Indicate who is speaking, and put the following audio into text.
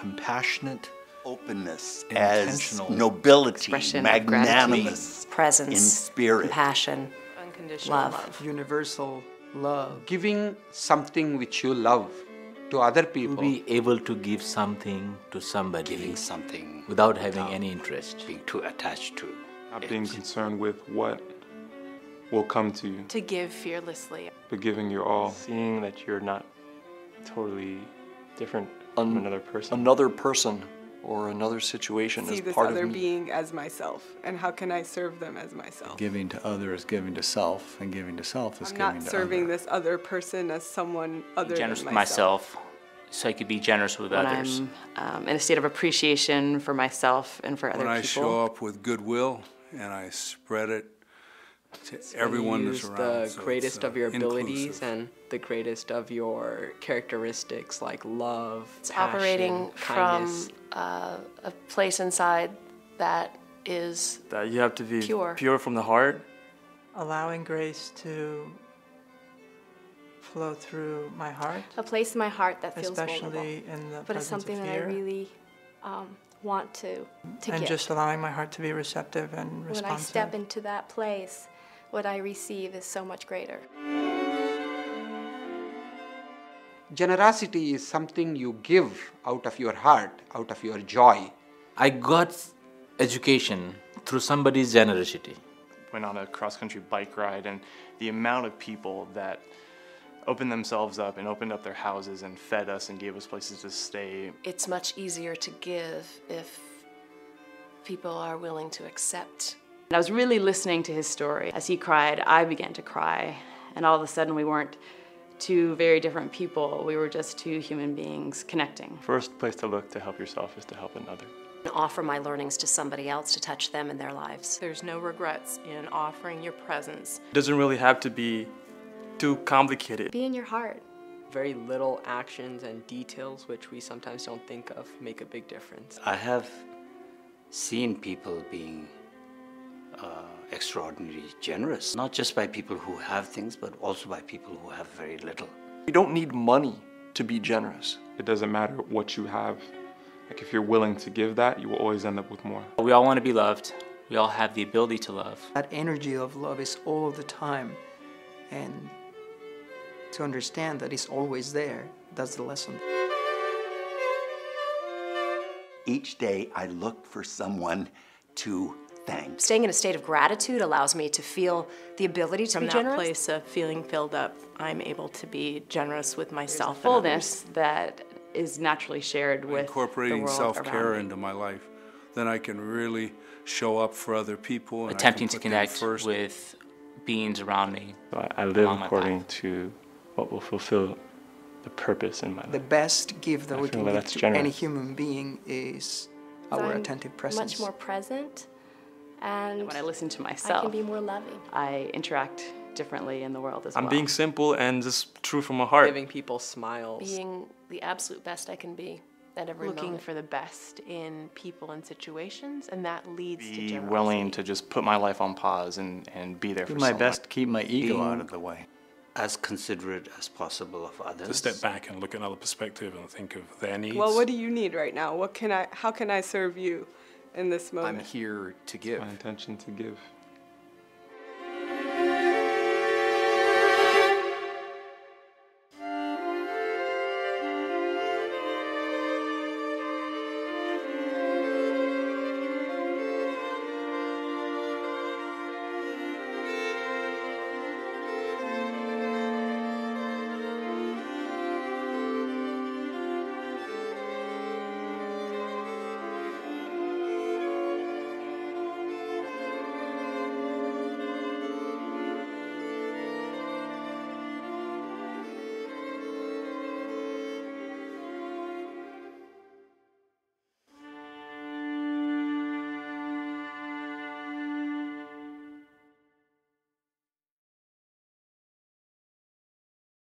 Speaker 1: compassionate,
Speaker 2: openness, as
Speaker 1: intentional
Speaker 2: nobility,
Speaker 3: expression of
Speaker 2: magnanimous,
Speaker 3: presence,
Speaker 2: in spirit,
Speaker 3: compassion,
Speaker 4: unconditional
Speaker 3: love.
Speaker 5: Universal love.
Speaker 6: Giving something which you love to other
Speaker 7: To
Speaker 6: people.
Speaker 7: be able to give something to somebody
Speaker 8: Giving something
Speaker 7: without having any interest.
Speaker 8: being too attached to
Speaker 9: Not
Speaker 8: it.
Speaker 9: being concerned with what will come to you,
Speaker 4: To give fearlessly.
Speaker 9: but giving your all.
Speaker 10: Seeing that you're not totally different from another person.
Speaker 1: another person or another situation
Speaker 4: See
Speaker 1: is
Speaker 4: this
Speaker 1: part
Speaker 4: other
Speaker 1: of me.
Speaker 4: being as myself, and how can I serve them as myself?
Speaker 11: Giving to others, giving to self, and giving to self is
Speaker 4: I'm
Speaker 11: giving
Speaker 4: not
Speaker 11: to
Speaker 4: serving
Speaker 11: other.
Speaker 4: this other person as someone other
Speaker 12: Generous
Speaker 4: than
Speaker 12: with
Speaker 4: myself.
Speaker 12: myself, so I could be generous with
Speaker 3: When
Speaker 12: others.
Speaker 3: I'm in a state of appreciation for myself and for other
Speaker 13: When I
Speaker 3: people.
Speaker 13: show up with goodwill and I spread it to everyone that's around.
Speaker 5: The
Speaker 13: so
Speaker 5: greatest
Speaker 13: it's,
Speaker 5: of your abilities
Speaker 13: inclusive.
Speaker 5: and the greatest of your characteristics like love,
Speaker 14: It's
Speaker 5: passion,
Speaker 14: operating
Speaker 5: kindness.
Speaker 14: from a place inside that is
Speaker 10: That you have to be
Speaker 14: pure
Speaker 10: from the heart.
Speaker 15: Allowing grace to flow through my heart.
Speaker 14: a place in my heart that feels vulnerable.
Speaker 15: Especially in the
Speaker 14: But it's
Speaker 15: presence
Speaker 14: something
Speaker 15: of
Speaker 14: that I
Speaker 15: fear.
Speaker 14: really want to
Speaker 15: And
Speaker 14: give.
Speaker 15: just allowing my heart to be receptive and
Speaker 14: When
Speaker 15: responsive.
Speaker 14: I step into that place, what I receive is so much greater.
Speaker 6: Generosity is something you give out of your heart, out of your joy.
Speaker 7: I got education through somebody's generosity.
Speaker 10: Went on a cross-country bike ride, and the amount of people that opened themselves up and opened up their houses and fed us and gave us places to stay.
Speaker 14: It's much easier to give if people are willing to accept.
Speaker 3: And I was really listening to his story. As he cried, I began to cry. And all of a sudden, we weren't two very different people. We were just two human beings connecting.
Speaker 10: First place to look to help yourself is to help another.
Speaker 16: Offer my learnings to somebody else to touch them in their lives.
Speaker 4: There's no regrets in offering your presence.
Speaker 10: It doesn't really have to be too complicated.
Speaker 14: Be in your heart.
Speaker 5: Very little actions and details which we sometimes don't think of make a big difference.
Speaker 8: I have seen people being extraordinarily generous, not just by people who have things, but also by people who have very little.
Speaker 1: You don't need money to be generous.
Speaker 9: It doesn't matter what you have. Like if you're willing to give that, you will always end up with more.
Speaker 12: We all want to be loved. We all have the ability to love.
Speaker 5: That energy of love is all of the time, and to understand that it's always there, that's the lesson.
Speaker 2: Each day I look for someone to thank.
Speaker 16: Staying in a state of gratitude allows me to feel the ability to
Speaker 4: From
Speaker 16: be
Speaker 4: that
Speaker 16: generous.
Speaker 4: place of feeling filled up, I'm able to be generous with myself.
Speaker 3: There's a fullness that is naturally shared with
Speaker 13: Incorporating
Speaker 3: the world
Speaker 13: self-care
Speaker 3: around me.
Speaker 13: into my life, then I can really show up for other people. And
Speaker 12: Attempting
Speaker 13: I
Speaker 12: to
Speaker 13: can put them
Speaker 12: connect
Speaker 13: first.
Speaker 12: with beings around me.
Speaker 10: So I live
Speaker 12: along my
Speaker 10: according
Speaker 12: path.
Speaker 10: to what will fulfill the purpose in my
Speaker 5: The
Speaker 10: life.
Speaker 5: best gift that
Speaker 10: I
Speaker 5: we
Speaker 10: feel
Speaker 5: can
Speaker 10: that
Speaker 5: give
Speaker 10: that's
Speaker 5: to
Speaker 10: generous.
Speaker 5: any human being is our
Speaker 14: I'm
Speaker 5: attentive presence.
Speaker 14: much more present, and
Speaker 3: When I listen to
Speaker 14: I
Speaker 3: myself,
Speaker 14: can be more loving.
Speaker 3: I interact differently in the world as well.
Speaker 10: I'm being simple and just true from my heart.
Speaker 5: Giving people smiles.
Speaker 14: Being the absolute best I can be at every
Speaker 4: Looking
Speaker 14: moment.
Speaker 4: for the best in people and situations, and that leads to
Speaker 10: Be
Speaker 4: generosity.
Speaker 10: willing to just put my life on pause and be there
Speaker 11: Do
Speaker 10: for
Speaker 11: my
Speaker 10: someone.
Speaker 11: best to keep my ego
Speaker 8: Being
Speaker 11: out of the way.
Speaker 8: As considerate as possible of others.
Speaker 9: To step back and look at another perspective and think of their needs.
Speaker 4: Well, what do you need right now? How can I serve you in this moment?
Speaker 1: I'm here to give.
Speaker 9: My intention to give.